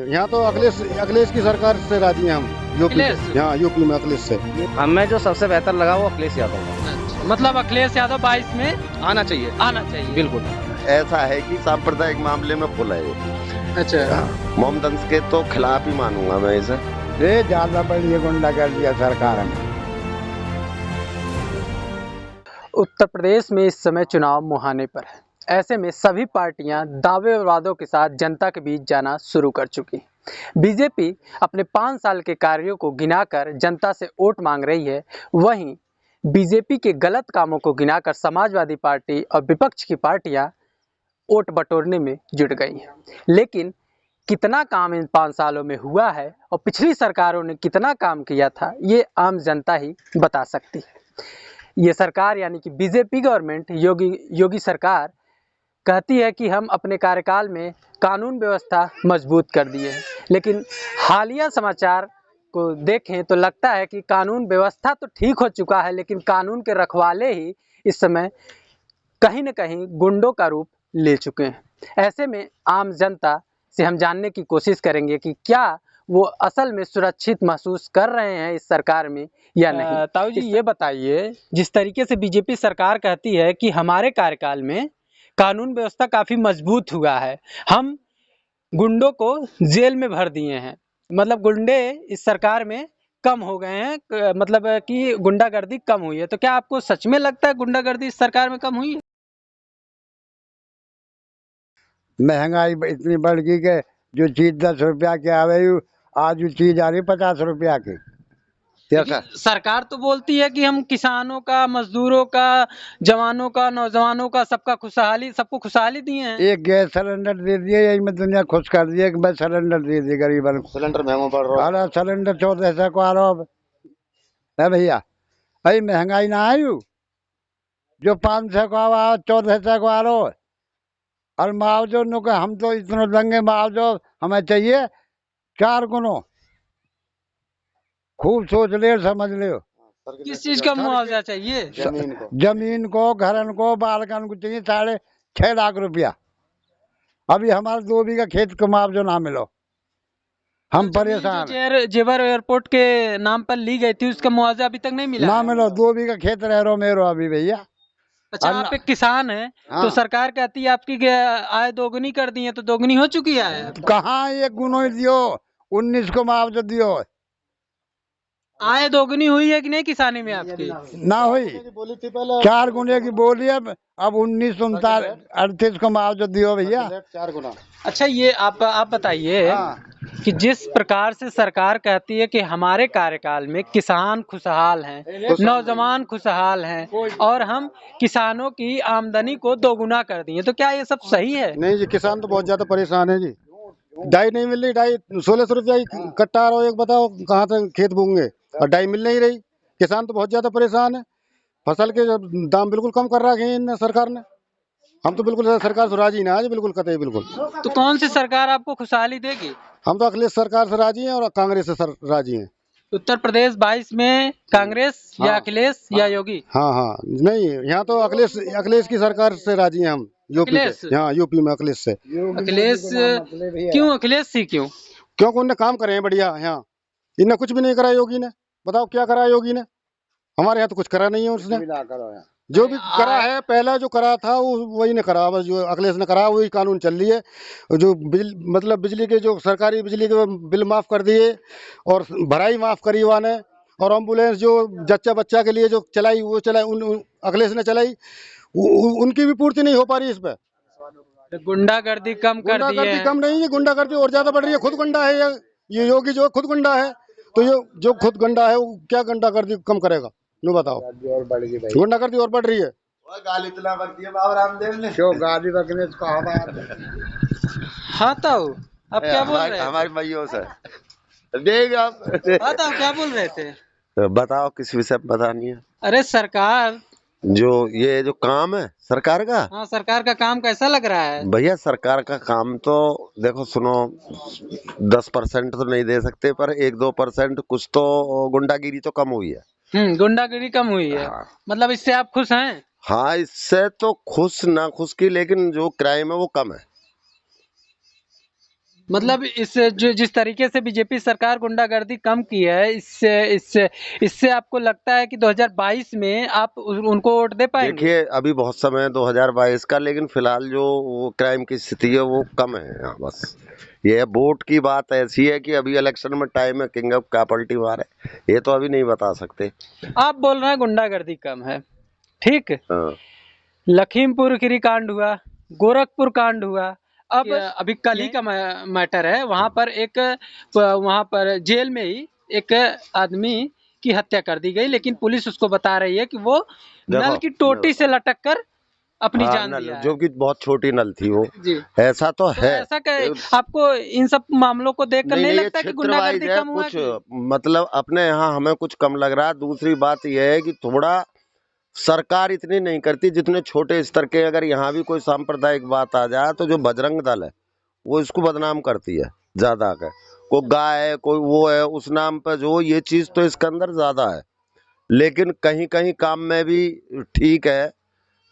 यहाँ तो अखिलेश अखिलेश की सरकार से राजी हैं हम। यूपी से, यहाँ यूपी में अखिलेश से हमें जो सबसे बेहतर लगा वो अखिलेश यादव का। मतलब अखिलेश यादव 22 में आना चाहिए। बिल्कुल। ऐसा है कि सांप्रदायिक मामले में खुला है। अच्छा, मोहम्मद के तो खिलाफ ही मानूंगा मैं इसे। ये ज्यादा बढ़िया गुंडा कर दिया सरकार ने। उत्तर प्रदेश में इस समय चुनाव मुहाने पर है। ऐसे में सभी पार्टियां दावे और वादों के साथ जनता के बीच जाना शुरू कर चुकी। बीजेपी अपने 5 साल के कार्यों को गिनाकर जनता से वोट मांग रही है। वहीं बीजेपी के गलत कामों को गिनाकर समाजवादी पार्टी और विपक्ष की पार्टियां वोट बटोरने में जुट गई हैं। लेकिन कितना काम इन 5 सालों में हुआ है और पिछली सरकारों ने कितना काम किया था, ये आम जनता ही बता सकती है। ये सरकार यानी कि बीजेपी गवर्नमेंट, योगी सरकार कहती है कि हम अपने कार्यकाल में कानून व्यवस्था मजबूत कर दिए हैं, लेकिन हालिया समाचार को देखें तो लगता है कि कानून व्यवस्था तो ठीक हो चुका है, लेकिन कानून के रखवाले ही इस समय कहीं न कहीं गुंडों का रूप ले चुके हैं। ऐसे में आम जनता से हम जानने की कोशिश करेंगे कि क्या वो असल में सुरक्षित महसूस कर रहे हैं इस सरकार में या नहीं। ताऊ जी ये बताइए, जिस तरीके से बीजेपी सरकार कहती है कि हमारे कार्यकाल में कानून व्यवस्था काफी मजबूत हुआ है, हम गुंडों को जेल में भर दिए हैं, मतलब गुंडे इस सरकार में कम हो गए हैं, मतलब कि गुंडागर्दी कम हुई है, तो क्या आपको सच में लगता है गुंडागर्दी इस सरकार में कम हुई है? महंगाई इतनी बढ़ गई कि जो चीज 10 रुपया की आवे आज वो चीज आ रही 50 रुपया की। सरकार तो बोलती है कि हम किसानों का, मजदूरों का, जवानों का, नौजवानों का सबको खुशहाली दिए हैं। एक गैस सिलेंडर दे दिए, यही में दुनिया खुश कर दिया कि बस सिलेंडर दे दिए गरीबन को। सिलेंडर महंगा पड़ रहा अरे सिलेंडर 1400 को आ रहा है भैया। अरे महंगाई ना आई जो 500 को आवा 1400 को आ रहा है। और मुआवजो नो के हम तो इतना देंगे मुआवजो हमें चाहिए 4 गुनो। खूब सोच ले, समझ ले। किस चीज का मुआवजा चाहिए? जमीन को, घरन को, बालकन को चाहिए 6.5 लाख रुपया। अभी हमारे 2 बीघा खेत का मुआवजा ना मिलो, हम परेशान। जेवर एयरपोर्ट के नाम पर ली गई थी, उसका मुआवजा अभी तक नहीं मिला ना है? मिलो, 2 बीघा खेत रह रो मेरो अभी भैया। अच्छा, आप एक किसान हैं, तो सरकार कहती है आपकी आय दोगुनी कर दी है, तो दोगुनी हो चुकी है? कहाँ 1 गुनो दियो, 19 को मुआवजा दियो। आय दोगुनी हुई है कि नहीं किसानी में आपकी? ना हुई, 4 गुने की बोली है। अब 19, 38 को मुआवजा दियो भैया, 4 गुना। अच्छा, ये आप बताइए कि जिस प्रकार से सरकार कहती है कि हमारे कार्यकाल में किसान खुशहाल हैं, नौजवान खुशहाल हैं और हम किसानों की आमदनी को दोगुना कर दिए, तो क्या ये सब सही है? नहीं जी, किसान तो बहुत ज्यादा परेशान है जी। डाई नहीं मिल रही, डाई 1600 रुपया कट्टा आ रहा है। एक बताओ कहाँ से खेत बोंगे और डाई मिल नहीं रही। किसान तो बहुत ज्यादा परेशान है। फसल के दाम बिल्कुल कम कर रखे हैं इन सरकार ने। हम तो बिल्कुल सरकार से राजी ना है, बिल्कुल कतई बिल्कुल। तो कौन सी सरकार आपको खुशहाली देगी? हम तो अखिलेश सरकार से राजी हैं और कांग्रेस से राजी हैं। उत्तर प्रदेश 22 में कांग्रेस या अखिलेश या योगी? हाँ हाँ, नहीं यहाँ तो अखिलेश की सरकार से राजी हैं हम। यूपी से, हाँ यूपी में अखिलेश से। अखिलेश क्यों? अखिलेश से क्यों? क्योंकि उनने काम करे हैं बढ़िया। यहाँ इनने कुछ भी नहीं करा योगी ने। बताओ क्या करा योगी ने? हमारे यहाँ तो कुछ करा नहीं है उसने। जो भी करा है पहला जो करा था वही ने करा। बस जो अखिलेश ने करा वही कानून चल रही है। जो मतलब बिजली के जो सरकारी बिजली के बिल माफ कर दिए और भराई माफ करी हुआ ने। और एम्बुलेंस जो जच्चा बच्चा के लिए जो चलाई वो चलाई अखिलेश ने चलाई, उनकी भी पूर्ति नहीं हो पा रही इस पे। गुंडागर्दी कम कर दी है। गुंडागर्दी कम नहीं है, गुंडागर्दी और ज्यादा बढ़ रही है। खुद गुंडा है ये योगी जो खुद गुंडा है। तो ये जो खुद गुंडा है वो क्या गुंडागर्दी कम करेगा? नो बताओ। गुंडागर्दी और बढ़ रही है। गाली इतना बकती है बाबा रामदेव ने। क्यों गाली बकने को कहा? हाँ तो अब क्या बोल रहे हैं? हमारी मैयों से देख आप। हाँ तो क्या बोल रहे थे? बताओ किस विषय में बतानी है? अरे सरकार जो काम है सरकार का। हाँ, सरकार का काम कैसा लग रहा है? भैया सरकार का काम तो देखो सुनो, 10% तो नहीं दे सकते, पर 1-2% कुछ तो गुंडागिरी तो कम हुई है। गुंडागिरी कम हुई है। हाँ। मतलब इससे आप खुश हैं? हाँ, इससे तो खुश ना खुश की, लेकिन जो क्राइम है वो कम है। मतलब इस जो जिस तरीके से बीजेपी सरकार गुंडागर्दी कम की है, इससे इससे इससे आपको लगता है कि 2022 में आप उनको वोट दे पाएंगे? देखिए अभी बहुत समय है 2022 का, लेकिन फिलहाल जो वो क्राइम की स्थिति है वो कम है यहाँ। बस ये वोट की बात ऐसी है कि अभी इलेक्शन में टाइम है, किंग ऑफ क्या पलटी मारे ये तो अभी नहीं बता सकते। आप बोल रहे हैं गुंडागर्दी कम है, ठीक। हाँ। लखीमपुर खीरी कांड हुआ, गोरखपुर कांड हुआ, अब अभी कल ही का मैटर है। वहां पर जेल में ही एक आदमी की हत्या कर दी गई, लेकिन पुलिस उसको बता रही है कि वो नल की टोटी से लटक कर अपनी जान दिया है। जो कि बहुत छोटी नल थी वो जी। ऐसा तो है। ऐसा आपको इन सब मामलों को देखकर नहीं लगता कि गुंडागर्दी कम हुआ? कुछ मतलब अपने यहाँ हमें कुछ कम लग रहा है। दूसरी बात यह है कि थोड़ा सरकार इतनी नहीं करती जितने छोटे स्तर के, अगर यहाँ भी कोई सांप्रदायिक बात आ जाए तो जो बजरंग दल है वो इसको बदनाम करती है ज्यादा कर। कोई गाय है, कोई वो है, उस नाम पर जो ये चीज तो इसके अंदर ज्यादा है। लेकिन कहीं कहीं काम में भी ठीक है,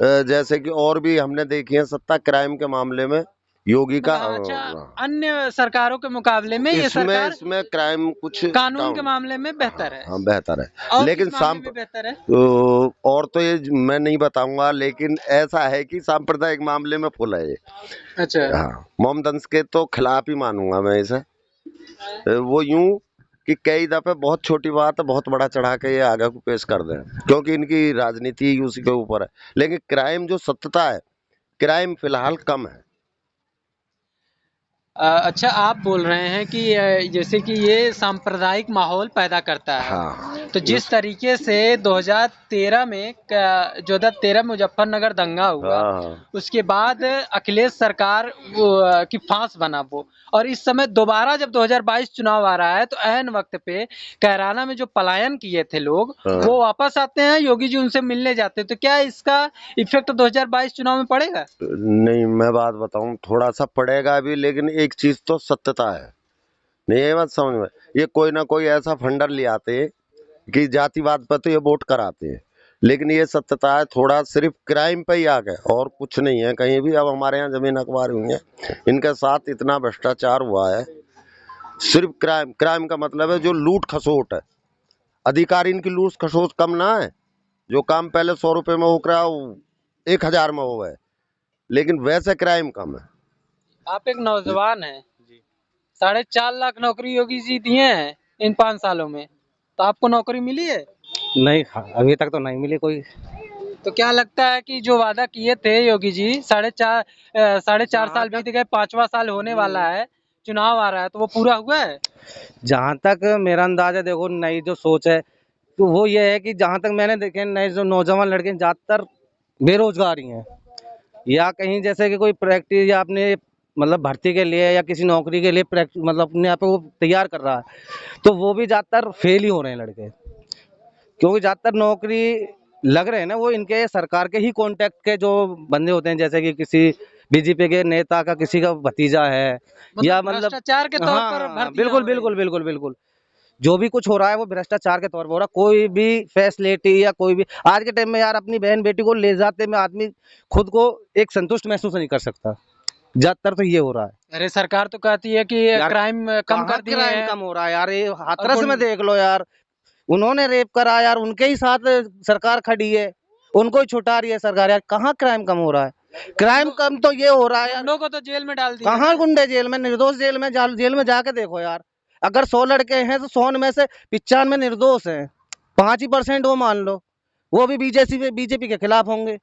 जैसे कि और भी हमने देखी है सत्ता क्राइम के मामले में योगी का। अच्छा, अन्य सरकारों के मुकाबले में ये सरकार इसमें क्राइम कुछ कानून के मामले में बेहतर है। हाँ बेहतर है, लेकिन बेहतर है और तो ये मैं नहीं बताऊंगा, लेकिन ऐसा है कि सांप्रदायिक मामले में फुल है ये। अच्छा। हाँ, मोहम्मद अंस के तो खिलाफ ही मानूंगा मैं इसे। वो यूं कि कई दफे बहुत छोटी बात है बहुत बड़ा चढ़ा के ये आगे को पेश कर दें, क्योंकि इनकी राजनीति उसी के ऊपर है। लेकिन क्राइम जो सत्यता है, क्राइम फिलहाल कम है। अच्छा, आप बोल रहे हैं कि जैसे कि ये सांप्रदायिक माहौल पैदा करता है। हाँ। तो जिस तरीके से 2013 में मुजफ्फरनगर दंगा हुआ, हाँ। उसके बाद अखिलेश सरकार की फांस बना वो, और इस समय दोबारा जब 2022 चुनाव आ रहा है तो ऐन वक्त पे कैराना में जो पलायन किए थे लोग, हाँ। वो वापस आते हैं, योगी जी उनसे मिलने जाते हैं। तो क्या इसका इफेक्ट 2022 चुनाव में पड़ेगा? नहीं, मैं बात बताऊं, थोड़ा सा पड़ेगा भी, लेकिन एक चीज तो सत्यता है। नहीं ये बात समझ में, ये कोई ना कोई ऐसा फंडर ले आते हैं कि जातिवाद पर तो ये वोट कराते हैं, लेकिन ये सत्यता है थोड़ा सिर्फ क्राइम पे ही आ गए और कुछ नहीं है कहीं भी। अब हमारे यहाँ जमीन अखबार हुई है, इनके साथ इतना भ्रष्टाचार हुआ है। सिर्फ क्राइम का मतलब है जो लूट खसोट है, अधिकारी इनकी लूट खसोट कम ना है। जो काम पहले 100 रुपए में हो रहा है 1000 में हो गए, लेकिन वैसे क्राइम कम है। आप एक नौजवान हैं, 4.5 लाख नौकरी योगी जी दिए हैं इन 5 सालों में, तो आपको नौकरी मिली है? नहीं, अभी तक तो नहीं मिली कोई। तो क्या लगता है कि जो वादा किए थे योगी जी, 4.5 साल बीत गए, 5वां साल होने वाला है, चुनाव आ रहा है, तो वो पूरा हुआ है? जहाँ तक मेरा अंदाजा है, देखो नई जो सोच है तो वो ये है कि जहाँ तक मैंने देखे नए जो नौजवान लड़के ज्यादातर बेरोजगार ही हैं, या कहीं जैसे कि कोई प्रैक्टिस या अपने मतलब भर्ती के लिए या किसी नौकरी के लिए प्रैक्टिस मतलब अपने आप को तैयार कर रहा है, तो वो भी ज्यादातर फेल ही हो रहे हैं लड़के। क्योंकि ज्यादातर नौकरी लग रहे हैं ना वो इनके सरकार के ही कॉन्टेक्ट के जो बंदे होते हैं, जैसे कि किसी बीजेपी के नेता का किसी का भतीजा है, या मतलब भ्रष्टाचार के तौर पर भर्ती बिल्कुल बिल्कुल बिल्कुल बिल्कुल जो भी कुछ हो रहा है वो भ्रष्टाचार के तौर पर हो रहा है। कोई भी फैसिलिटी या कोई भी आज के टाइम में यार अपनी बहन बेटी को ले जाते में आदमी खुद को एक संतुष्ट महसूस नहीं कर सकता। ज्यादातर तो ये हो रहा है। अरे सरकार तो कहती है कि क्राइम कम कर दिया है। क्राइम कम हो रहा है यार, ये हाथरस में देख लो यार, उन्होंने रेप करा यार, उनके ही साथ सरकार खड़ी है, उनको ही छुटा रही है सरकार यार। कहाँ क्राइम कम हो रहा है? क्राइम कम तो ये हो रहा है यार, को तो जेल में डाल दिया। कहाँ गुंडे जेल में, निर्दोष जेल में जाके देखो यार। अगर 100 लड़के हैं तो 100 में से 95 निर्दोष हैं, 5% वो मान लो, वो भी बीजेपी के खिलाफ होंगे।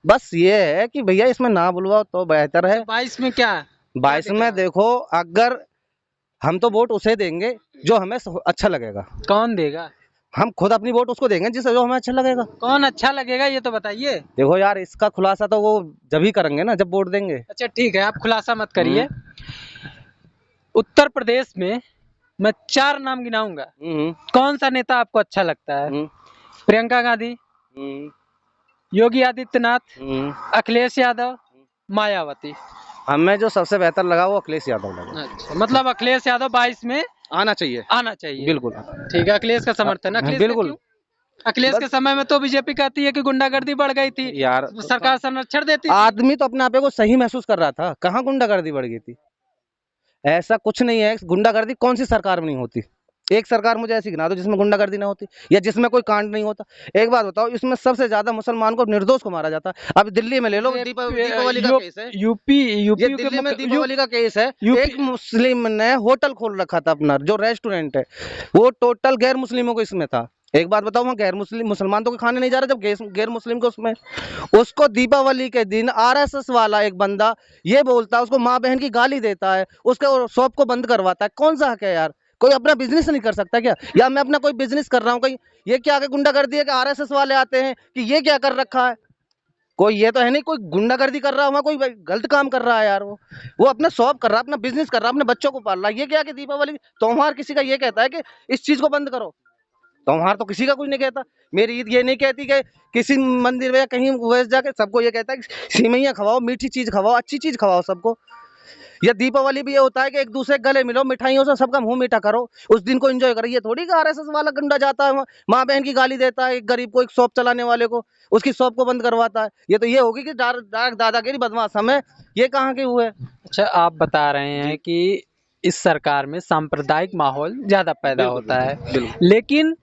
बस ये है कि भैया इसमें ना बुलवाओ तो बेहतर है। 22 में क्या? 22 में देखो, अगर हम तो वोट उसे देंगे जो हमें अच्छा लगेगा। कौन देगा? हम खुद अपनी वोट उसको देंगे जिसे जो हमें अच्छा लगेगा। कौन अच्छा लगेगा ये तो बताइए। देखो यार, इसका खुलासा तो वो जब ही करेंगे ना जब वोट देंगे। अच्छा ठीक है, आप खुलासा मत करिए। उत्तर प्रदेश में मैं 4 नाम गिनाऊंगा, कौन सा नेता आपको अच्छा लगता है? प्रियंका गांधी, योगी आदित्यनाथ, अखिलेश यादव, मायावती। हमें जो सबसे बेहतर लगा वो अखिलेश यादव लगा। अच्छा, मतलब अखिलेश यादव 22 में आना चाहिए बिल्कुल। ठीक है, अखिलेश का समर्थन है। बिल्कुल। अखिलेश के समय में तो बीजेपी कहती है कि गुंडागर्दी बढ़ गई थी यार, सरकार संरक्षण देती थी। आदमी तो अपने आप को सही महसूस कर रहा था, कहाँ गुंडागर्दी बढ़ गई थी? ऐसा कुछ नहीं है। गुंडागर्दी कौन सी सरकार में नहीं होती? एक सरकार मुझे ऐसी गिना दो जिसमें गुंडागर्दी ना होती या जिसमें कोई कांड नहीं होता। एक बात बताओ, इसमें सबसे ज्यादा मुसलमान को, निर्दोष को मारा जाता है। अब दिल्ली में ले लो, दीपावली का केस है। यूपी ये दिल्ली में दीपावली का केस है। एक मुस्लिम ने होटल खोल रखा था अपना, जो रेस्टोरेंट है, वो टोटल गैर मुस्लिमों को इसमें था। एक बात बताओ, वहाँ गैर मुसलमान तो कोई खाने नहीं जा रहा, जब गैर मुस्लिम को उसमें, उसको दीपावली के दिन आरएसएस वाला एक बंदा ये बोलता है, उसको माँ बहन की गाली देता है, उसके शॉप को बंद करवाता है। कौन सा हक है यार? कोई अपना बिजनेस नहीं कर सकता क्या? या मैं अपना कोई बिजनेस कर रहा हूँ, कहीं ये क्या आगे गुंडागर्दी है कि आरएसएस वाले आते हैं कि ये क्या कर रखा है? कोई ये तो है नहीं कोई गुंडागर्दी कर रहा है, कोई गलत काम कर रहा है यार। वो अपना शॉप कर रहा है, अपना बिजनेस कर रहा है, अपने बच्चों को पाल रहा है। ये क्या कि दीपावली त्योहार किसी का ये कहता है कि इस चीज को बंद करो? त्योहार तो किसी का कुछ नहीं कहता। मेरी ईद ये नहीं कहती कि किसी मंदिर में या कहीं वैसे जाके, सबको ये कहता है कि सिवैयां खवाओ, मीठी चीज खवाओ, अच्छी चीज खवाओ सबको। या दीपावली भी ये होता है कि एक दूसरे गले मिलो, मिठाइयों से सबका मुंह मीठा करो, उस दिन को एंजॉय करो। ये थोड़ी कि आरएसएस वाला गुंडा जाता है माँ बहन की गाली देता है, एक गरीब को, एक शॉप चलाने वाले को, उसकी शॉप को बंद करवाता है। ये तो ये होगी कि दादागिरी, बदमाश हमें, ये कहाँ के हुए? अच्छा, आप बता रहे हैं कि इस सरकार में सांप्रदायिक माहौल ज्यादा पैदा होता है, लेकिन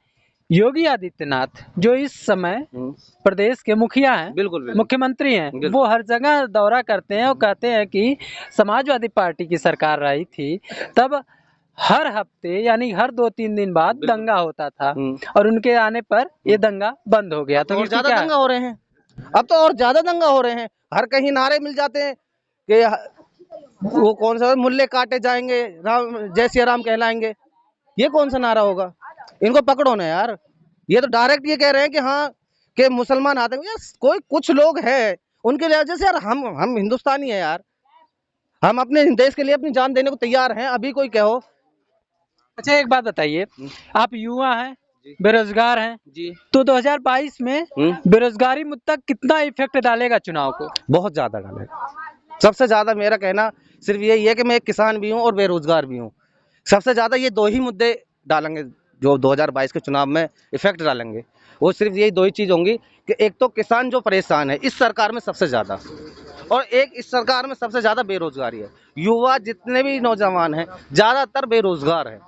योगी आदित्यनाथ जो इस समय प्रदेश के मुखिया हैं, बिल्कुल मुख्यमंत्री हैं, वो हर जगह दौरा करते हैं और कहते हैं कि समाजवादी पार्टी की सरकार रही थी तब हर हफ्ते यानी हर 2-3 दिन बाद दंगा होता था और उनके आने पर ये दंगा बंद हो गया। तो और ज्यादा दंगा हो रहे हैं, अब तो और ज्यादा दंगा हो रहे हैं। हर कहीं नारे मिल जाते हैं कि वो कौन सा मुल्ले काटे जाएंगे, राम जय सिया राम कहलाएंगे। ये कौन सा नारा होगा? इनको पकड़ो ना यार। ये तो डायरेक्ट ये कह रहे हैं कि हाँ कि मुसलमान आते हैं यार। कोई कुछ लोग हैं उनके लिए, जैसे यार हम हिंदुस्तानी है यार, हम अपने देश के लिए अपनी जान देने को तैयार हैं। अभी कोई कहो। अच्छा, एक बात बताइए, आप युवा हैं, बेरोजगार हैं जी, तो 2022 में बेरोजगारी मुद्दा कितना इफेक्ट डालेगा चुनाव को? बहुत ज्यादा डालेगा। सबसे ज्यादा मेरा कहना सिर्फ यही है कि मैं एक किसान भी हूँ और बेरोजगार भी हूँ। सबसे ज्यादा ये दो ही मुद्दे डालेंगे जो 2022 के चुनाव में इफेक्ट डालेंगे। वो सिर्फ यही दो ही चीज होंगी कि एक तो किसान जो परेशान है इस सरकार में सबसे ज्यादा, और एक इस सरकार में सबसे ज्यादा बेरोजगारी है। युवा जितने भी नौजवान हैं ज्यादातर बेरोजगार हैं।